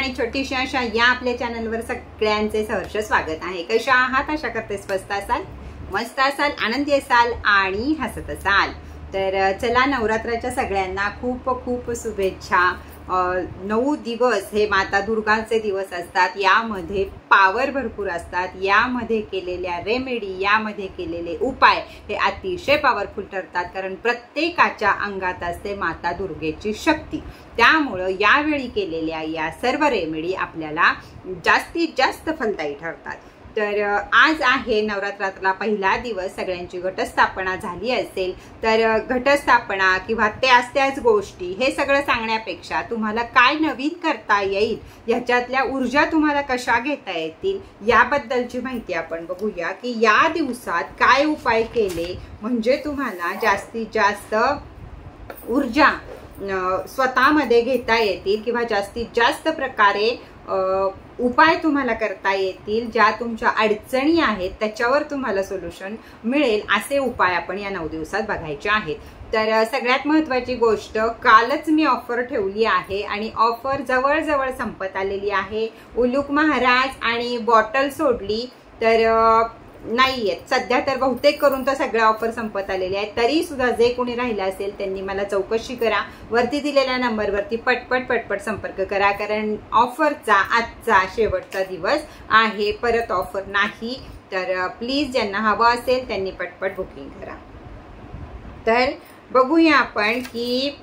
आणि छोटीशी आशा या आपल्या चॅनलवर सगळ्यांचे सहर्ष स्वागत आहे। कशा आहात? आशा करते स्वस्त असाल, मस्त असाल, आनंदी असाल आणि हसत असाल। तर चला, नवरात्राच्या सगळ्यांना खूप खूप शुभेच्छा। 9 दिवस हे माता दुर्गांचे दिवस असतात। यामध्ये पावर भरपूर असतात। यामध्ये केलेल्या रेमेडी, यामध्ये केलेले उपाय हे अतिशय पॉवरफुल ठरतात, कारण प्रत्येकाच्या अंगात असते माता दुर्गेची शक्ती। त्यामुळे यावेळी केलेल्या या सर्व रेमेडी आपल्याला जास्तीत जास्त फलदायी ठरतात। तर आज आहे नवरात्रातला पहिला दिवस। सगळ्यांची घटस्थापना झाली असेल तर घटस्थापना किंवा त्याच गोष्टी हे सगळं सांगण्यापेक्षा तुम्हाला काय नवीन करता येईल, याच्यातल्या ऊर्जा तुम्हाला कशा घेता येतील याबद्दलची माहिती आपण बघूया की या दिवसात काय उपाय केले म्हणजे तुम्हाला जास्तीत जास्त ऊर्जा स्वतःमध्ये घेता येतील किंवा जास्तीत जास्त प्रकारे उपाय तुम्हाला करता येतील। ज्या तुमच्या अडचणी आहेत त्याच्यावर तुम्हाला सोल्युशन मिळेल असे उपाय आपण या 9 दिवसात बघायचे आहेत। तर सगळ्यात महत्त्वाची गोष्ट, कालच मी ऑफर ठेवली आहे आणि ऑफर जवळजवळ संपत आलेली आहे। उलूक महाराज आणि बॉटल सोडली तर नाही आहेत सध्या, तर बहुतेक करून तर सगळ्या ऑफर संपत आलेल्या आहेत। तरी सुद्धा जे कोणी राहिलं असेल त्यांनी मला चौकशी करा, वरती दिलेल्या नंबरवरती पटपट संपर्क करा, कारण ऑफरचा आजचा शेवटचा दिवस आहे, परत ऑफर नाही। तर प्लीज ज्यांना हवं असेल त्यांनी पटपट बुकिंग करा। तर बघूया आपण की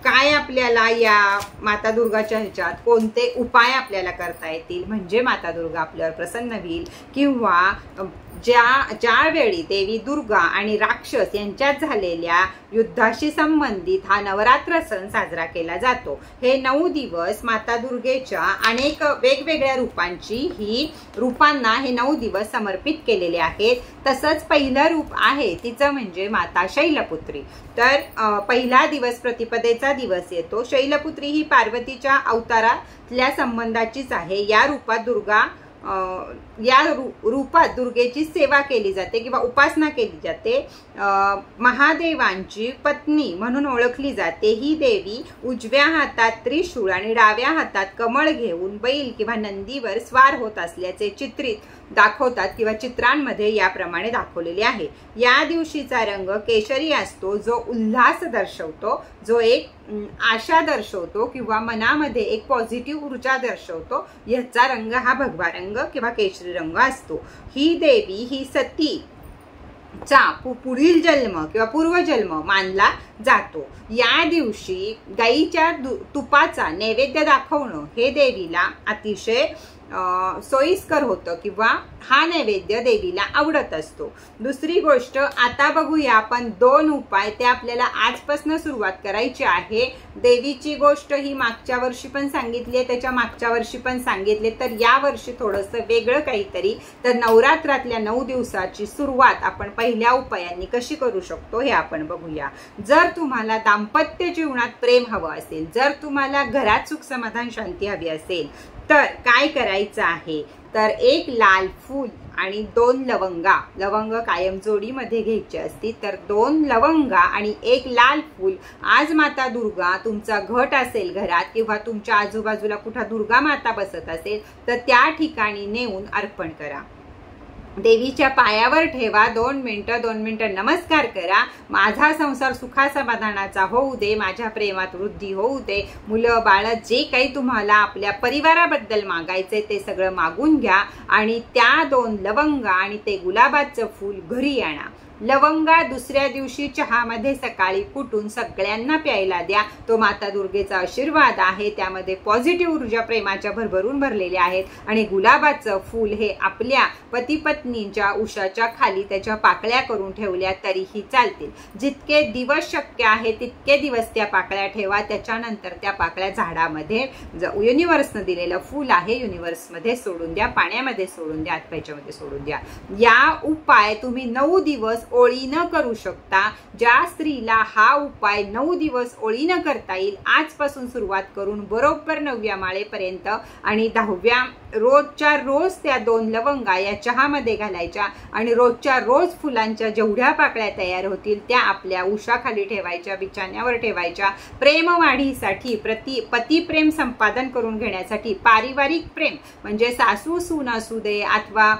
काय आपल्याला या माता दुर्गाच्या ह्याच्यात कोणते उपाय आपल्याला करता येतील म्हणजे माता दुर्गा आपल्यावर प्रसन्न होईल, किंवा ज्यावेळी देवी दुर्गा आणि राक्षस यांच्यात झालेल्या युद्धाशी संबंधित हा नवरात्र सण साजरा केला जातो। हे 9 दिवस माता दुर्गेच्या अनेक वेगवेगळ्या रूपांना हे 9 दिवस समर्पित केलेले आहेत। तसंच पहिलं रूप आहे तिचं म्हणजे माता शैलपुत्री। तर पहिला दिवस प्रतिपदेचा दिवस येतो। शैलपुत्री ही पार्वतीच्या अवतारातल्या संबंधाचीच आहे। या रूपात दुर्गेची सेवा केली जाते किंवा उपासना केली जाते। महादेवांची पत्नी म्हणून ओळखली जाते। ही देवी उजव्या हातात त्रिशूळ आणि डाव्या हातात कमळ घेऊन बैल किंवा नंदीवर स्वार होत असल्याचे चित्रित दाखवतात किंवा चित्रांमध्ये याप्रमाणे दाखवलेले आहे। या दिवशीचा रंग केशरी असतो, जो उल्हास दर्शवतो, जो एक आशा दर्शवतो किंवा मनामध्ये एक पॉझिटिव्ह ऊर्जा दर्शवतो। याचा रंग हा भगवा रंग किंवा केशरी रंग असतो। ही देवी ही सती चा पुढील जन्म किंवा पूर्वजन्म मानला जातो। या दिवशी गाईच्या तुपाचा नैवेद्य दाखवणं हे देवीला अतिशय सोयीस्कर होतं किंवा हा नैवेद्य देवीला आवडत असतो। दुसरी गोष्ट, आता बघूया आपण 2 उपाय, ते आपल्याला आजपासून सुरुवात करायची आहे। देवीची गोष्ट ही मागच्या वर्षी पण सांगितली आहे, त्याच्या मागच्या वर्षी पण सांगितले, तर या वर्षी थोडंसं वेगळं काहीतरी। तर नवरात्रातल्या 9 दिवसाची सुरुवात आपण पहिल्या उपायांनी कशी करू शकतो हे आपण बघूया। जर तुम्हाला दाम्पत्य जीवनात प्रेम हवं असेल, जर तुम्हाला घरात सुख समाधान शांती हवी असेल तर काय करायचं आहे, तर 1 लाल फूल आणि 2 लवंग कायम जोडीमध्ये घ्यायची असती। तर 2 लवंगा आणि 1 लाल फूल आज माता दुर्गा, तुमचा घट असेल घरात किंवा तुमच्या आजूबाजूला कुठं दुर्गा माता बसत असेल तर त्या ठिकाणी नेऊन अर्पण करा। देवीच्या पायावर ठेवा, 2 मिनिटं नमस्कार करा। माझा संसार सुखा समाधानाचा होऊ दे, माझ्या प्रेमात वृद्धी होऊ दे, मुलं बाळ जे काही तुम्हाला आपल्या परिवाराबद्दल मागायचे ते सगळं मागून घ्या आणि त्या 2 लवंगा आणि ते गुलाबाचं फूल घरी आणा। लवंगा दुसऱ्या दिवशी चहामध्ये सकाळी कुटून सगळ्यांना प्यायला द्या। तो माता दुर्गेचा आशीर्वाद आहे, त्यामध्ये पॉझिटिव्ह ऊर्जा प्रेमाच्या भरभरून भरलेल्या आहेत। आणि गुलाबाचं फूल हे आपल्या पती पत्नींच्या उशाच्या खाली त्याच्या पाकळ्या करून ठेवल्या तरीही चालतील। जितके दिवस शक्य आहे तितके दिवस त्या पाकळ्या ठेवा। त्याच्यानंतर त्या पाकळ्या झाडामध्ये, युनिव्हर्सनं दिलेलं फूल आहे, युनिव्हर्समध्ये सोडून द्या, पाण्यामध्ये सोडून द्या, आतपायच्यामध्ये सोडून द्या। या उपाय तुम्ही 9 दिवस ओळीनं करू शकता. ज्या स्त्रीला हा उपाय 9 दिवस ओळीनं करता येईल, आजपासून सुरुवात करून बरोबर 9व्या माळेपर्यंत आणि 10व्या रोजच्या रोज त्या 2 लवंगा या चहामध्ये घालायच्या आणि रोजच्या रोज फुलांच्या जेवढ्या पाकळ्या तयार होतील त्या आपल्या उशाखाली ठेवायच्या, बिछाण्यावर ठेवायच्या. प्रेमवाढीसाठी, पती प्रेम संपादन करून घेण्यासाठी, पारिवारिक प्रेम म्हणजे सासू सून असू दे अथवा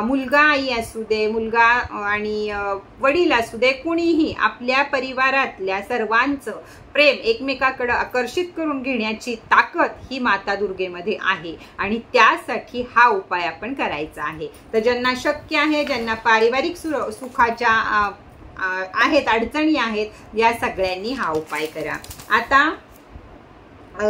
मुलगा आई असू दे, मुलगा आणि वडील असू दे, कुणीही आपल्या परिवारातल्या सर्वांचं प्रेम एकमेकाकडे आकर्षित करून घेण्याची ताकद ही माता दुर्गेमध्ये आहे आणि त्यासाठी हा उपाय आपण करायचा आहे. तर ज्यांना शक्य आहे, ज्यांना पारिवारिक सुखाच्या आहेत, अडचणी आहेत, या सगळ्यांनी हा उपाय करा. आता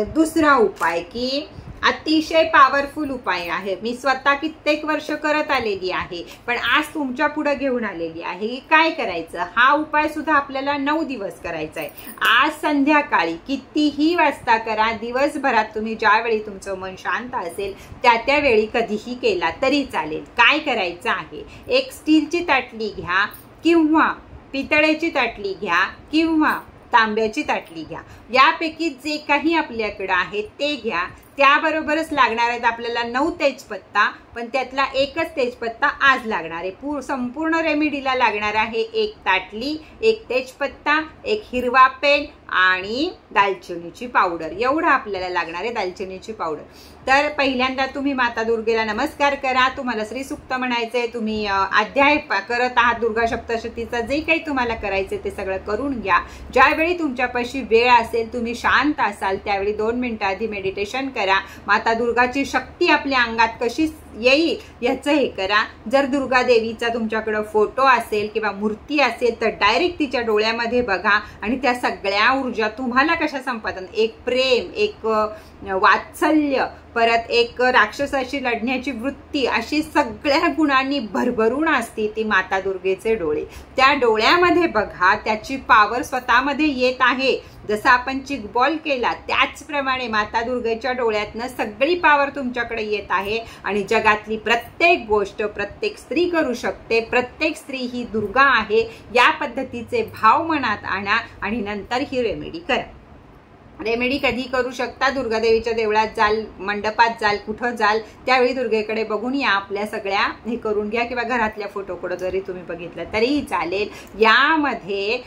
दुसरा उपाय की अतिशय पॉवरफुल उपाय आहे. मी स्वतः कित्येक वर्ष करत आलेली आहे, पण आज तुमच्या पुढे घेऊन आलेली आहे. काय करायचं, हा उपाय सुद्धा आपल्याला 9 दिवस करायचा आहे. आज संध्याकाळी कितीही वाजता करा, दिवसभरात तुम्ही ज्यावेळी तुमचं मन शांत असेल त्या वेळी कधीही केला तरी चालेल. काय करायचं आहे, एक स्टीलची ताटली घ्या किंवा पितळेची ताटली घ्या किंवा तांब्याची ताटली घ्या. यापैकी जे काही आपल्याकडे आहे ते घ्या. त्याबरोबरच लागणार आहेत आपल्याला 9 तेजपत्ता, पण त्यातला एकच तेजपत्ता आज लागणार आहे. संपूर्ण रेमेडीला लागणार आहे 1 ताटली, 1 तेजपत्ता, 1 हिरवा पेन आणि दालचिनीची पावडर. एवढं आपल्याला लागणार आहे दालचिनीची पावडर. तर पहिल्यांदा तुम्ही माता दुर्गेला नमस्कार करा. तुम्हाला श्री सूक्त म्हणायचंय, तुम्ही अध्याय करत आहात दुर्गा सप्तशतीचा, जे काही तुम्हाला करायचंय ते सगळं करून घ्या. ज्यावेळी तुमच्यापाशी वेळ असेल, तुम्ही शांत असाल, त्यावेळी 2 मिनिटं आधी मेडिटेशन करा. माता दुर्गाची शक्ती आपल्या अंगात कशी येईल याचं हे करा. जर दुर्गा देवीचा तुमच्याकडे फोटो असेल किंवा मूर्ती असेल तर डायरेक्ट तिच्या डोळ्यामध्ये बघा आणि त्या सगळ्या ऊर्जा तुम्हाला कशा संपादन, एक प्रेम, एक वात्सल्य, परत एक राक्षसाशी लढण्याची वृत्ती, अशी सगळ्या गुणांनी भरभरून असते ती माता दुर्गेचे डोळे. त्या डोळ्यामध्ये बघा, त्याची पॉवर स्वतःमध्ये येत आहे. जसा आपण चिकबॉल केला त्याचप्रमाणे माता दुर्गेच्या डोळ्यातनं सगळी पॉवर तुमच्याकडे येत आहे आणि जगातली प्रत्येक गोष्ट प्रत्येक स्त्री करू शकते. प्रत्येक स्त्री ही दुर्गा आहे. या पद्धतीचे भाव मनात आणा आणि नंतर ही रेमेडी करा. रेमेडी कधी करू शकता, दुर्गादेवीच्या देवळात जाल, मंडपात जाल, कुठं जाल, त्यावेळी दुर्गेकडे बघून या आपल्या सगळ्या हे करून घ्या किंवा घरातल्या फोटोकडे जरी तुम्ही बघितलं तरीही चालेल. यामध्ये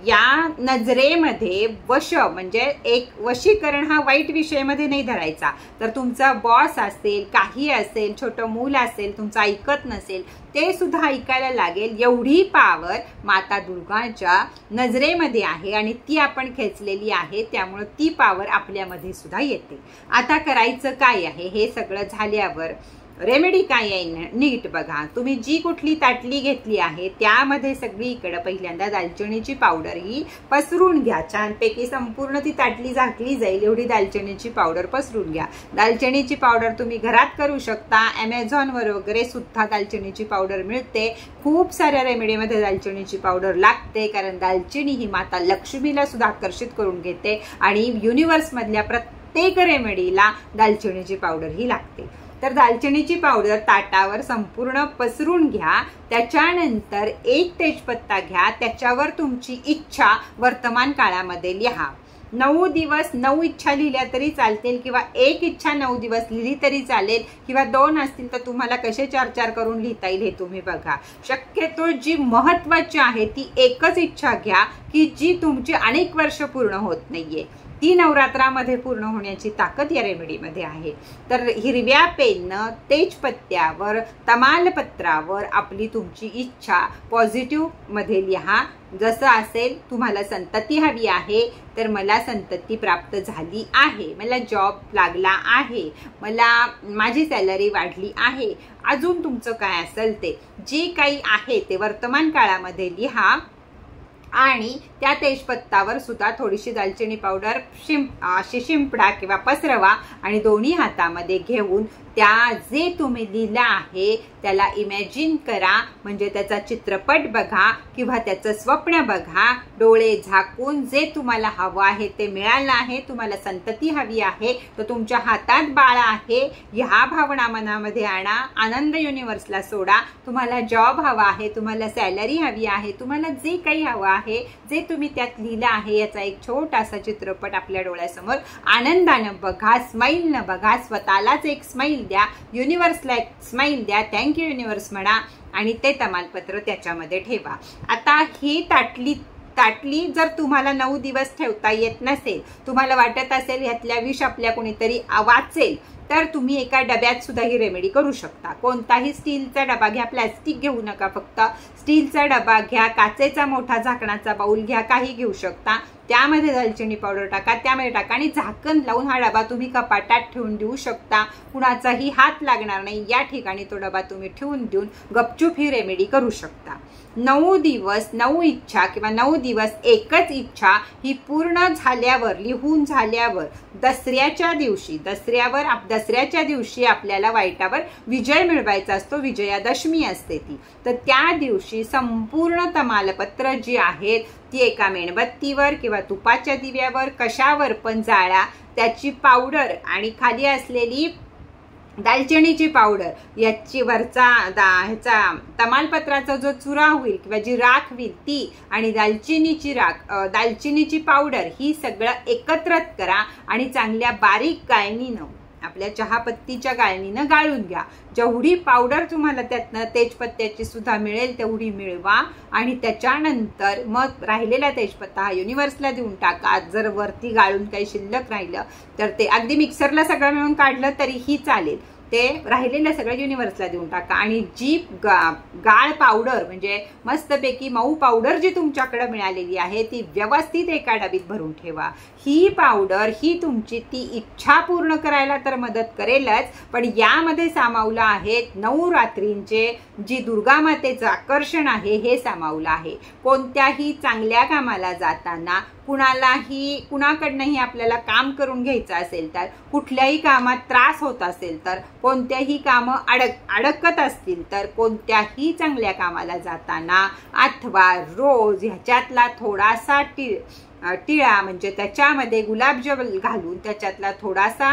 या नजरेमध्ये वश म्हणजे एक वशीकरण हा वाईट विषयामध्ये नाही धरायचा. तर तुमचा बॉस असेल, काही असेल, छोटं मूल असेल, तुमचं ऐकत नसेल ते सुद्धा ऐकायला लागेल, एवढी पॉवर माता दुर्गाच्या नजरेमध्ये आहे आणि ती आपण खेचलेली आहे. त्यामुळे ती पॉवर आपल्यामध्ये सुद्धा येते. आता करायचं काय आहे, हे सगळं झाल्यावर रेमेडी काय आहे नीट बघा. तुम्ही जी कुठली ताटली घेतली आहे त्यामध्ये सगळीकडे पहिल्यांदा दालचिनीची पावडर ही पसरून घ्या. छानपैकी संपूर्ण ती ताटली झाकली जाईल एवढी दालचिनीची पावडर पसरून घ्या. दालचिनीची पावडर तुम्ही घरात करू शकता. Amazonवर वगैरे सुद्धा दालचिनीची पावडर मिळते. खूप साऱ्या रेमेडीमध्ये दालचिनीची पावडर लागते, कारण दालचिनी ही माता लक्ष्मीला सुद्धा आकर्षित करून घेते आणि युनिव्हर्स मधल्या प्रत्येक रेमेडीला दालचिनीची पावडर ही लागते. तर दालचिनीची पावडर ताटावर संपूर्ण पसरून घ्या. त्याच्यानंतर 1 तेजपत्ता घ्या. त्याच्यावर तुमची इच्छा वर्तमान काळामध्ये लिहा. 9 दिवस 9 इच्छा लिहिल्या तरी चालतील किंवा 1 इच्छा 9 दिवस लिहिली तरी चालेल किंवा 2 असतील तर तुम्हाला कसे 4-4 करून लिहिता येईल हे तुम्ही बघा. शक्यतो जी महत्वाची आहे ती एकच इच्छा घ्या की जी तुमची अनेक वर्ष पूर्ण होत नाहीये. ती नवरात्रामध्ये पूर्ण होण्याची ताकद या रेमेडीमध्ये आहे. तर हिरव्या पेननं तेजपत्त्यावर, तमालपत्रावर आपली तुमची इच्छा पॉझिटिव्ह मध्ये लिहा. जसं असेल, तुम्हाला संतती हवी आहे तर मला संतती प्राप्त झाली आहे, मला जॉब लागला आहे, मला माझी सॅलरी वाढली आहे, अजून तुमचं काय असेल ते जे काही आहे ते वर्तमान काळामध्ये लिहा आणि त्या तेजपत्तावर सुद्धा थोडीशी दालचिनी पावडर अशी शिंपडा किंवा पसरवा आणि दोन्ही हातामध्ये घेऊन त्या जे तुम्ही लिहिलं आहे त्याला इमॅजिन करा, म्हणजे त्याचा चित्रपट बघा किंवा त्याचं स्वप्न बघा, डोळे झाकून जे तुम्हाला हवं आहे ते मिळालं आहे, तुम्हाला संतती हवी आहे तर तुमच्या हातात बाळ आहे ह्या भावना मनामध्ये आणा, आनंद युनिव्हर्सला सोडा, तुम्हाला जॉब हवा आहे, तुम्हाला सॅलरी हवी आहे, तुम्हाला जे काही हवं आहे जे तुम्ही त्यात लिहिलं आहे याचा एक छोटासा चित्रपट आपल्या डोळ्यासमोर आनंदानं बघा, स्माईलनं बघा, स्वतःलाच एक स्माईल द्या, युनिव्हर्सला एक स्माईल द्या, थँक्यू युनिव्हर्स म्हणा आणि ते तमालपत्र त्याच्यामध्ये ठेवा। आता ही ताटली जर तुम्हाला 9 दिवस ठेवता येत नसेल, तुम्हाला वाटत असेल ह्यातल्या विष आपल्या कोणीतरी वाचेल, तर तुम्ही एका डब्यात सुद्धा ही रेमेडी करू शकता। कोणताही स्टीलचा डबा घ्या, प्लॅस्टिक घेऊ नका, फक्त स्टीलचा डबा घ्या, काचेचा मोठा झाकणाचा बाउल घ्या, काही घेऊ शकता, त्यामध्ये दालचिनी पावडर टाका, त्यामध्ये टाका आणि झाकण लावून हा डबा तुम्ही कपाटात ठेवून देऊ शकता, कुणाचाही हात लागणार नाही, या ठिकाणी तो डबा तुम्ही ठेवून देऊन गपचूप ही रेमेडी करू शकता। 9 दिवस 9 इच्छा किंवा 9 दिवस एकच इच्छा ही पूर्ण झाल्यावर, लिहून झाल्यावर दसऱ्याच्या दिवशी आपल्याला वाईटावर विजय मिळवायचा असतो, विजयादशमी असते ती, तर त्या दिवशी संपूर्ण तमालपत्र जी आहेत ती एका मेणबत्तीवर किंवा तुपाच्या दिव्यावर कशावर पण जाळा, त्याची पावडर आणि खाली असलेली दालचिनीची पावडर याची ह्याचा तमालपत्राचा जो चुरा होईल किंवा जी राख होईल ती आणि दालचिनीची पावडर ही सगळं एकत्रित करा आणि चांगल्या बारीक गाळणीनं, आपल्या चहापत्तीच्या गाळणीनं गाळून घ्या। जेवढी पावडर तुम्हाला त्यातनं तेजपत्त्याची सुद्धा मिळेल तेवढी मिळवा आणि त्याच्यानंतर मग राहिलेला तेजपत्ता हा युनिव्हर्सला देऊन टाका। जर वरती गाळून काही शिल्लक राहिलं तर ते अगदी मिक्सरला सगळं मिळून काढलं तरीही चालेल, ते राहिलेलं सगळं युनिव्हर्सला देऊन टाका आणि जी गाळ पावडर म्हणजे मस्तपैकी मऊ पावडर जी तुमच्याकडे मिळालेली आहे ती व्यवस्थित एका डबीत भरून ठेवा। ही पावडर ही तुमची ती इच्छा पूर्ण करायला तर मदत करेलच, पण यामध्ये सामावलं आहे 9 रात्रींचे जी दुर्गा मातेचं आकर्षण आहे हे सामावलं आहे। कोणत्याही चांगल्या कामाला जाताना, कुणाकडनंही आपल्याला काम करून घ्यायचं असेल तर, कुठल्याही कामात त्रास होत असेल तर, कोणत्याही कामं अडकत असतील तर, कोणत्याही चांगल्या कामाला जाताना अथवा रोज ह्याच्यातला थोडासा टिळा म्हणजे त्याच्यामध्ये गुलाबजल घालून त्याच्यातला थोडासा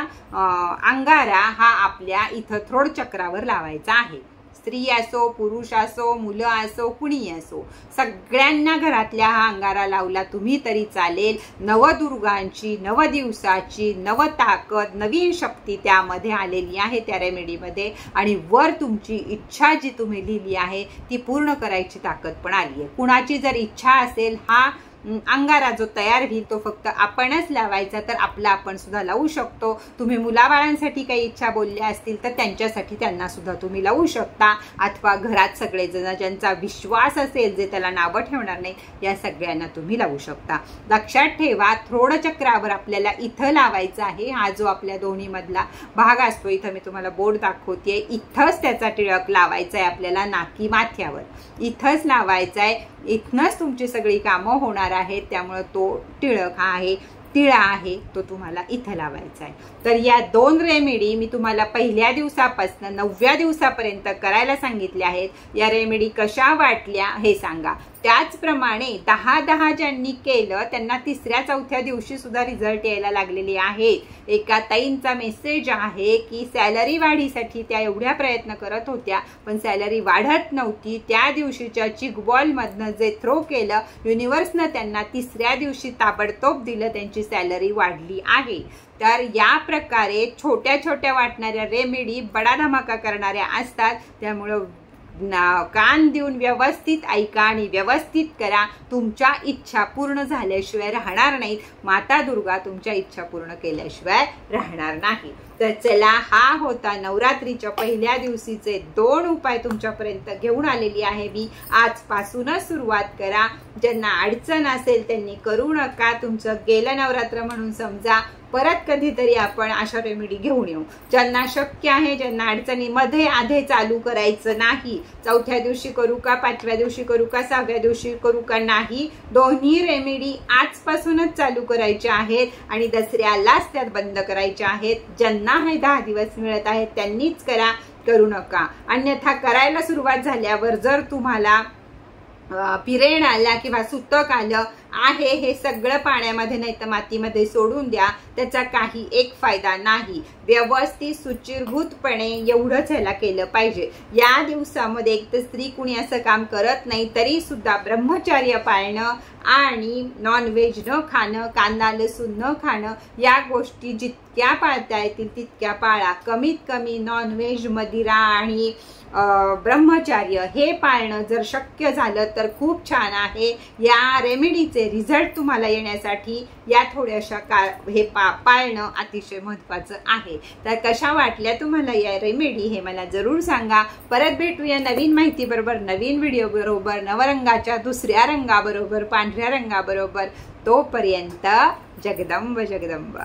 अंगारा हा आपल्या इथं थ्रोड चक्रावर लावायचा आहे। स्त्री असो, पुरुष असो, मुलं असो, कुणी असो, सगळ्यांना घरातल्या हा अंगारा लावला तुम्ही तरी चालेल। नवदुर्गांची 9 दिवसाची ताकद, नवीन शक्ती त्यामध्ये आलेली आहे त्या रेमेडीमध्ये आणि वर तुमची इच्छा जी तुम्ही लिहिली आहे ती पूर्ण करायची ताकद पण आली आहे। कुणाची जर इच्छा असेल हा अंगारा जो तयार होईल तो फक्त आपणच लावायचा, तर आपला आपण सुद्धा लावू शकतो। तुम्ही मुलाबाळांसाठी काही इच्छा बोलल्या असतील तर त्यांच्यासाठी त्यांना सुद्धा तुम्ही लावू शकता, अथवा घरात सगळेजण ज्यांचा विश्वास असेल, जे त्याला नावं ठेवणार नाही, या सगळ्यांना तुम्ही लावू शकता। लक्षात ठेवा, थ्रोड चक्रावर आपल्याला इथं लावायचा आहे, हा जो आपल्या दोन्ही मधला भाग असतो, इथं मी तुम्हाला बोर्ड दाखवतेय, इथंच त्याचा टिळक लावायचा आहे आपल्याला, नाकी माथ्यावर इथंच लावायचा आहे, इथनच तुमची सगळी कामं होणार आहेत, त्यामुळे तो टिळक टिळा आहे तो तुम्हाला इथं लावायचा आहे। तर या 2 रेमेडी मी तुम्हाला पहिल्या दिवसापासून 9व्या दिवसापर्यंत करायला सांगितल्या आहेत। या रेमेडी कशा वाटल्या हे सांगा। त्याचप्रमाणे 10-10 ज्यांनी केलं त्यांना 3ऱ्या-4थ्या दिवशी सुद्धा रिझल्ट यायला लागलेले आहेत। एका ताईंचा मेसेज आहे की सॅलरी वाढीसाठी त्या एवढ्या प्रयत्न करत होत्या पण सॅलरी वाढत नव्हती, त्या दिवशीच्या चिकबॉल मधनं जे थ्रो केलं युनिव्हर्सनं त्यांना 3ऱ्या दिवशी ताबडतोब दिलं, त्यांची सॅलरी वाढली आहे। तर या प्रकारे छोट्या छोट्या वाटणाऱ्या रेमेडी बडा धमाका करणाऱ्या असतात, त्यामुळे कान देऊन व्यवस्थित ऐका आणि व्यवस्थित करा। तुमच्या इच्छा पूर्ण झाल्याशिवाय राहणार नाहीत, माता दुर्गा तुमच्या इच्छा पूर्ण केल्याशिवाय राहणार नाही। तर चला, हा होता नवरात्रीच्या पहिल्या दिवशीचे 2 उपाय तुमच्यापर्यंत घेऊन आलेली आहे मी। आजपासूनच सुरुवात करा, ज्यांना अडचण असेल त्यांनी करू नका, तुमचं गेलं नवरात्र म्हणून समजा, परत कधीतरी आपण अशा रेमेडी घेऊन येऊ. ज्यांना शक्य आहे, ज्यांना अडचणीमध्ये आधे चालू करायचं नाही, 4थ्या दिवशी करू का, 5व्या दिवशी करू का, 6व्या दिवशी करू का, नाही, दोन्ही रेमेडी आजपासूनच चालू करायच्या आहेत आणि दसऱ्यालाच त्यात बंद करायच्या आहेत. ज्यांना हे 10 दिवस मिळत आहेत त्यांनीच करा, करू नका. अन्यथा करायला सुरुवात झाल्यावर जर तुम्हाला पिरेण आला किंवा सुतक आलं आहे, हे सगळं पाण्यामध्ये नाही तर मातीमध्ये सोडून द्या, त्याचा काही एक फायदा नाही. व्यवस्थित सुचिरभूतपणे एवढंच ह्याला केलं पाहिजे. या दिवसामध्ये एक तर स्त्री कुणी असं काम करत नाही, तरी सुद्धा ब्रह्मचर्य पाळणं आणि नॉनव्हेज न खाणं, कांदा लसूण न खाणं, या गोष्टी जितक्या पाळता येतील तितक्या पाळा. कमीत कमी नॉनव्हेज, मदिरा आणि ब्रह्मचर्य हे पाळणं जर शक्य झालं तर खूप छान आहे. या रेमेडीचे रिझल्ट तुम्हाला येण्यासाठी या थोड्याशा हे पाळणं अतिशय महत्त्वाचं आहे. तर कशा वाटल्या तुम्हाला या रेमेडी हे मला जरूर सांगा. परत भेटूया नवीन माहिती बरोबर, नवीन व्हिडिओ बरोबर, नवरंगाच्या दुसऱ्या रंगाबरोबर, पांढऱ्या रंगाबरोबर. तोपर्यंत जगदंब जगदंब.